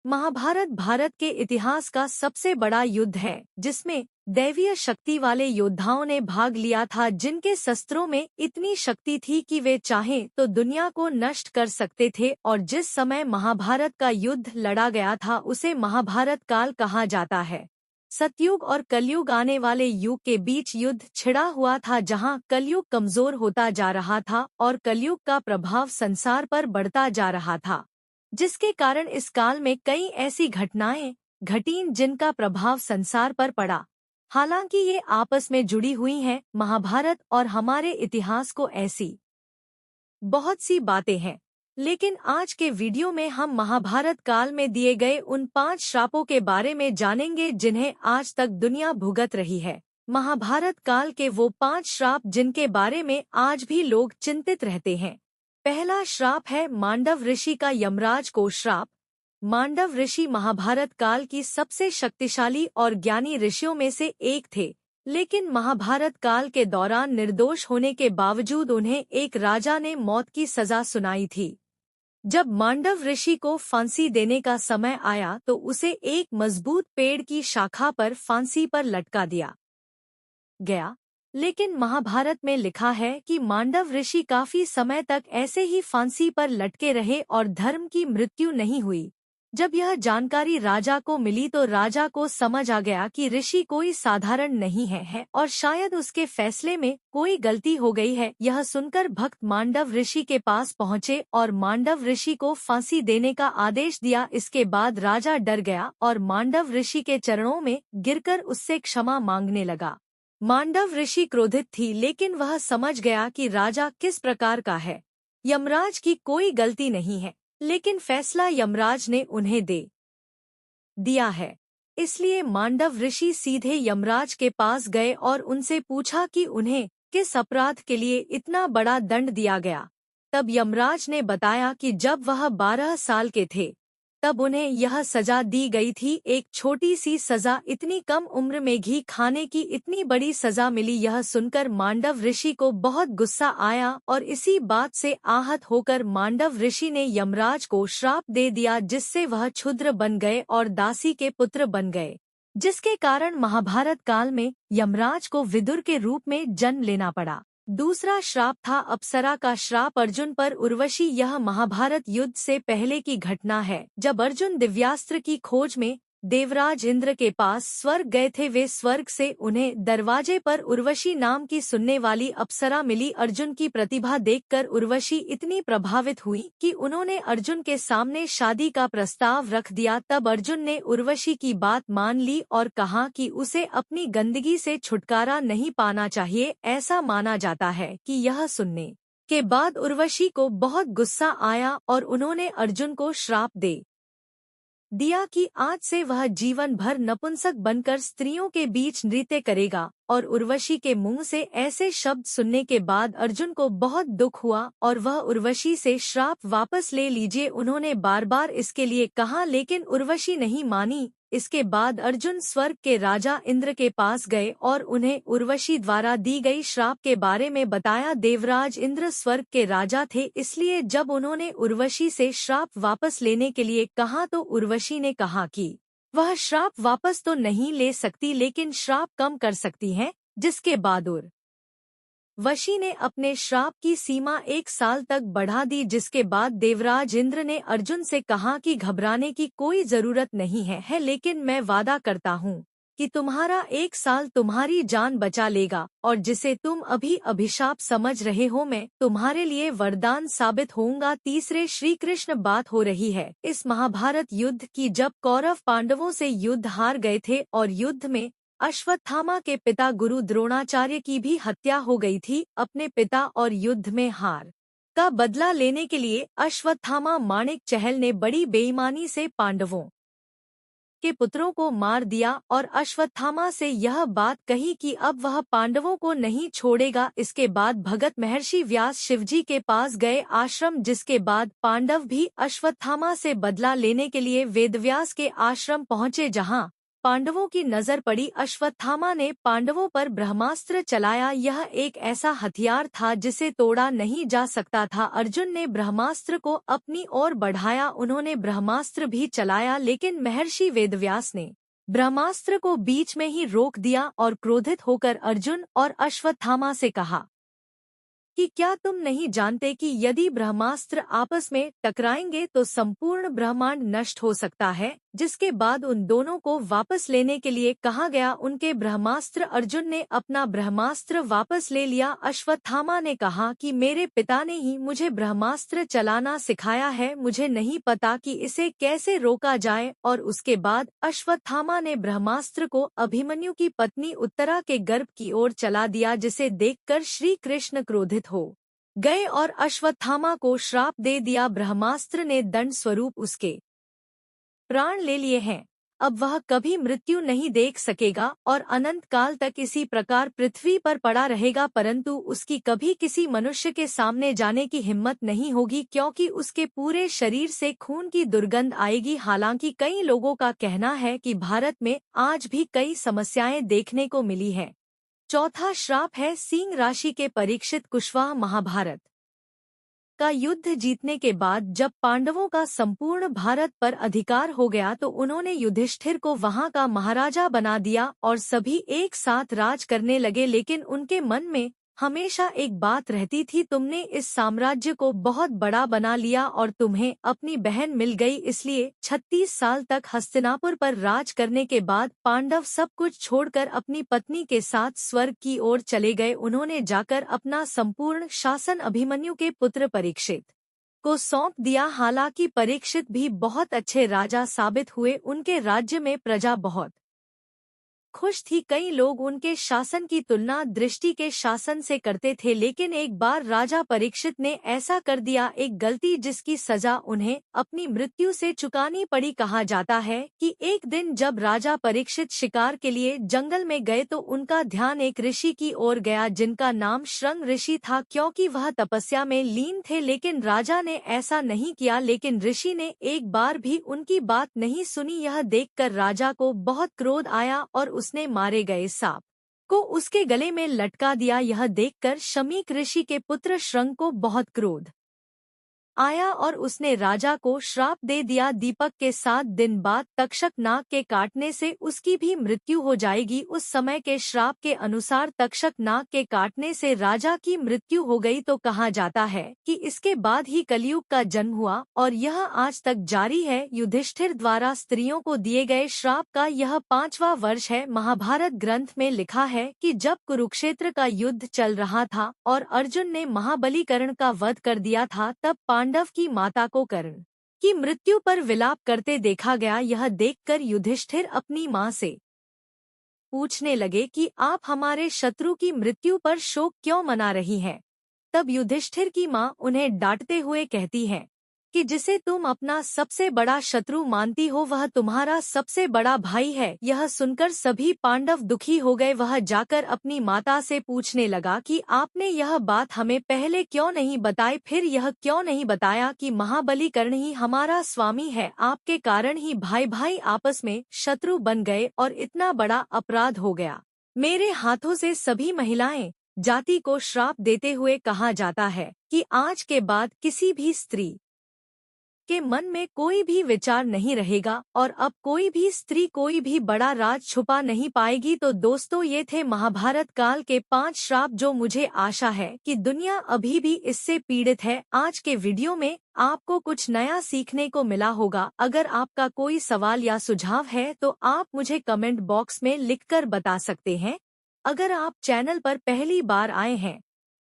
महाभारत भारत के इतिहास का सबसे बड़ा युद्ध है, जिसमें दैवीय शक्ति वाले योद्धाओं ने भाग लिया था, जिनके शस्त्रों में इतनी शक्ति थी कि वे चाहें तो दुनिया को नष्ट कर सकते थे। और जिस समय महाभारत का युद्ध लड़ा गया था उसे महाभारत काल कहा जाता है। सतयुग और कलयुग आने वाले युग के बीच युद्ध छिड़ा हुआ था, जहां कलयुग कमजोर होता जा रहा था और कलयुग का प्रभाव संसार पर बढ़ता जा रहा था, जिसके कारण इस काल में कई ऐसी घटनाएं घटीं जिनका प्रभाव संसार पर पड़ा। हालांकि ये आपस में जुड़ी हुई हैं, महाभारत और हमारे इतिहास को ऐसी बहुत सी बातें हैं। लेकिन आज के वीडियो में हम महाभारत काल में दिए गए उन 5 श्रापों के बारे में जानेंगे जिन्हें आज तक दुनिया भुगत रही है। महाभारत काल के वो 5 श्राप जिनके बारे में आज भी लोग चिंतित रहते हैं। पहला श्राप है मांडव ऋषि का यमराज को श्राप। मांडव ऋषि महाभारत काल की सबसे शक्तिशाली और ज्ञानी ऋषियों में से एक थे, लेकिन महाभारत काल के दौरान निर्दोष होने के बावजूद उन्हें एक राजा ने मौत की सजा सुनाई थी। जब मांडव ऋषि को फांसी देने का समय आया तो उसे एक मजबूत पेड़ की शाखा पर फांसी पर लटका दिया गया। लेकिन महाभारत में लिखा है कि मांडव ऋषि काफी समय तक ऐसे ही फांसी पर लटके रहे और धर्म की मृत्यु नहीं हुई। जब यह जानकारी राजा को मिली तो राजा को समझ आ गया कि ऋषि कोई साधारण नहीं है और शायद उसके फैसले में कोई गलती हो गई है। यह सुनकर भक्त मांडव ऋषि के पास पहुँचे और मांडव ऋषि को फांसी देने का आदेश दिया। इसके बाद राजा डर गया और मांडव ऋषि के चरणों में गिरकर उससे क्षमा मांगने लगा। मांडव ऋषि क्रोधित थी, लेकिन वह समझ गया कि राजा किस प्रकार का है। यमराज की कोई गलती नहीं है, लेकिन फैसला यमराज ने उन्हें दे दिया है। इसलिए मांडव ऋषि सीधे यमराज के पास गए और उनसे पूछा कि उन्हें किस अपराध के लिए इतना बड़ा दंड दिया गया। तब यमराज ने बताया कि जब वह 12 साल के थे तब उन्हें यह सजा दी गई थी। एक छोटी सी सजा, इतनी कम उम्र में घी खाने की इतनी बड़ी सजा मिली। यह सुनकर मांडव ऋषि को बहुत गुस्सा आया और इसी बात से आहत होकर मांडव ऋषि ने यमराज को श्राप दे दिया, जिससे वह क्षुद्र बन गए और दासी के पुत्र बन गए, जिसके कारण महाभारत काल में यमराज को विदुर के रूप में जन्म लेना पड़ा। दूसरा श्राप था अप्सरा का श्राप अर्जुन पर उर्वशी। यह महाभारत युद्ध से पहले की घटना है, जब अर्जुन दिव्यास्त्र की खोज में देवराज इंद्र के पास स्वर्ग गए थे। वे स्वर्ग से उन्हें दरवाजे पर उर्वशी नाम की सुनने वाली अप्सरा मिली। अर्जुन की प्रतिभा देखकर उर्वशी इतनी प्रभावित हुई कि उन्होंने अर्जुन के सामने शादी का प्रस्ताव रख दिया। तब अर्जुन ने उर्वशी की बात मान ली और कहा कि उसे अपनी गंदगी से छुटकारा नहीं पाना चाहिए। ऐसा माना जाता है कि यह सुनने के बाद उर्वशी को बहुत गुस्सा आया और उन्होंने अर्जुन को श्राप दे दिया कि आज से वह जीवन भर नपुंसक बनकर स्त्रियों के बीच नृत्य करेगा। और उर्वशी के मुंह से ऐसे शब्द सुनने के बाद अर्जुन को बहुत दुख हुआ और वह उर्वशी से श्राप वापस ले लीजिए उन्होंने बार बार इसके लिए कहा, लेकिन उर्वशी नहीं मानी। इसके बाद अर्जुन स्वर्ग के राजा इंद्र के पास गए और उन्हें उर्वशी द्वारा दी गई श्राप के बारे में बताया। देवराज इंद्र स्वर्ग के राजा थे, इसलिए जब उन्होंने उर्वशी से श्राप वापस लेने के लिए कहा तो उर्वशी ने कहा कि वह श्राप वापस तो नहीं ले सकती, लेकिन श्राप कम कर सकती है। जिसके बाद उर्वशी ने अपने श्राप की सीमा 1 साल तक बढ़ा दी। जिसके बाद देवराज इंद्र ने अर्जुन से कहा कि घबराने की कोई जरूरत नहीं है, लेकिन मैं वादा करता हूँ कि तुम्हारा 1 साल तुम्हारी जान बचा लेगा और जिसे तुम अभी अभिशाप समझ रहे हो मैं तुम्हारे लिए वरदान साबित होऊंगा। तीसरे श्री कृष्ण बात हो रही है इस महाभारत युद्ध की, जब कौरव पांडवों से युद्ध हार गए थे और युद्ध में अश्वत्थामा के पिता गुरु द्रोणाचार्य की भी हत्या हो गई थी। अपने पिता और युद्ध में हार का बदला लेने के लिए अश्वत्थामा माणिक चहल ने बड़ी बेईमानी से पांडवों के पुत्रों को मार दिया और अश्वत्थामा से यह बात कही कि अब वह पांडवों को नहीं छोड़ेगा। इसके बाद भगत महर्षि व्यास शिवजी के पास गए आश्रम, जिसके बाद पांडव भी अश्वत्थामा से बदला लेने के लिए वेदव्यास के आश्रम पहुंचे, जहां पांडवों की नजर पड़ी। अश्वत्थामा ने पांडवों पर ब्रह्मास्त्र चलाया। यह एक ऐसा हथियार था जिसे तोड़ा नहीं जा सकता था। अर्जुन ने ब्रह्मास्त्र को अपनी ओर बढ़ाया। उन्होंने ब्रह्मास्त्र भी चलाया, लेकिन महर्षि वेदव्यास ने ब्रह्मास्त्र को बीच में ही रोक दिया और क्रोधित होकर अर्जुन और अश्वत्थामा से कहा कि क्या तुम नहीं जानते कि यदि ब्रह्मास्त्र आपस में टकराएंगे तो संपूर्ण ब्रह्मांड नष्ट हो सकता है। जिसके बाद उन दोनों को वापस लेने के लिए कहा गया उनके ब्रह्मास्त्र। अर्जुन ने अपना ब्रह्मास्त्र वापस ले लिया। अश्वत्थामा ने कहा कि मेरे पिता ने ही मुझे ब्रह्मास्त्र चलाना सिखाया है, मुझे नहीं पता कि इसे कैसे रोका जाए। और उसके बाद अश्वत्थामा ने ब्रह्मास्त्र को अभिमन्यु की पत्नी उत्तरा के गर्भ की ओर चला दिया, जिसे देखकर श्री कृष्ण क्रोधित हो गए और अश्वत्थामा को श्राप दे दिया। ब्रह्मास्त्र ने दंड स्वरूप उसके प्राण ले लिए हैं। अब वह कभी मृत्यु नहीं देख सकेगा और अनंत काल तक इसी प्रकार पृथ्वी पर पड़ा रहेगा, परंतु उसकी कभी किसी मनुष्य के सामने जाने की हिम्मत नहीं होगी, क्योंकि उसके पूरे शरीर से खून की दुर्गंध आएगी। हालांकि कई लोगों का कहना है कि भारत में आज भी कई समस्याएं देखने को मिली है। चौथा श्राप है सिंह राशि के परीक्षित कुशवाहा। महाभारत का युद्ध जीतने के बाद जब पांडवों का संपूर्ण भारत पर अधिकार हो गया तो उन्होंने युधिष्ठिर को वहां का महाराजा बना दिया और सभी एक साथ राज करने लगे। लेकिन उनके मन में हमेशा एक बात रहती थी, तुमने इस साम्राज्य को बहुत बड़ा बना लिया और तुम्हें अपनी बहन मिल गई, इसलिए 36 साल तक हस्तिनापुर पर राज करने के बाद पांडव सब कुछ छोड़कर अपनी पत्नी के साथ स्वर्ग की ओर चले गए। उन्होंने जाकर अपना संपूर्ण शासन अभिमन्यु के पुत्र परीक्षित को सौंप दिया। हालांकि परीक्षित भी बहुत अच्छे राजा साबित हुए, उनके राज्य में प्रजा बहुत खुश थी। कई लोग उनके शासन की तुलना दृष्टि के शासन से करते थे, लेकिन एक बार राजा परीक्षित ने ऐसा कर दिया, एक गलती जिसकी सजा उन्हें अपनी मृत्यु से चुकानी पड़ी। कहा जाता है कि एक दिन जब राजा परीक्षित शिकार के लिए जंगल में गए तो उनका ध्यान एक ऋषि की ओर गया जिनका नाम श्रृंग ऋषि था, क्योंकि वह तपस्या में लीन थे। लेकिन राजा ने ऐसा नहीं किया, लेकिन ऋषि ने एक बार भी उनकी बात नहीं सुनी। यह देखकर राजा को बहुत क्रोध आया और उसने मारे गए सांप को उसके गले में लटका दिया। यह देखकर शमीक ऋषि के पुत्र श्रृंग को बहुत क्रोध आया और उसने राजा को श्राप दे दिया, दीपक के 7 दिन बाद तक्षक नाग के काटने से उसकी भी मृत्यु हो जाएगी। उस समय के श्राप के अनुसार तक्षक नाग के काटने से राजा की मृत्यु हो गई। तो कहा जाता है कि इसके बाद ही कलयुग का जन्म हुआ और यह आज तक जारी है। युधिष्ठिर द्वारा स्त्रियों को दिए गए श्राप का यह 5वां वर्ष है। महाभारत ग्रंथ में लिखा है कि जब कुरुक्षेत्र का युद्ध चल रहा था और अर्जुन ने महाबली कर्ण का वध कर दिया था, तब पांडव की माता को कर्ण की मृत्यु पर विलाप करते देखा गया। यह देखकर युधिष्ठिर अपनी मां से पूछने लगे कि आप हमारे शत्रु की मृत्यु पर शोक क्यों मना रही हैं? तब युधिष्ठिर की मां उन्हें डांटते हुए कहती है कि जिसे तुम अपना सबसे बड़ा शत्रु मानती हो वह तुम्हारा सबसे बड़ा भाई है। यह सुनकर सभी पांडव दुखी हो गए। वह जाकर अपनी माता से पूछने लगा कि आपने यह बात हमें पहले क्यों नहीं बताई, फिर यह क्यों नहीं बताया कि महाबली कर्ण ही हमारा स्वामी है। आपके कारण ही भाई भाई आपस में शत्रु बन गए और इतना बड़ा अपराध हो गया। मेरे हाथों से सभी महिलाएं जाति को श्राप देते हुए कहा जाता है कि आज के बाद किसी भी स्त्री के मन में कोई भी विचार नहीं रहेगा और अब कोई भी स्त्री कोई भी बड़ा राज छुपा नहीं पाएगी। तो दोस्तों, ये थे महाभारत काल के 5 श्राप जो मुझे आशा है कि दुनिया अभी भी इससे पीड़ित है। आज के वीडियो में आपको कुछ नया सीखने को मिला होगा। अगर आपका कोई सवाल या सुझाव है तो आप मुझे कमेंट बॉक्स में लिखकर बता सकते हैं। अगर आप चैनल पर पहली बार आए हैं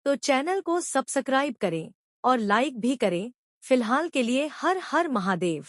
तो चैनल को सब्सक्राइब करें और लाइक भी करें। फिलहाल के लिए हर हर महादेव।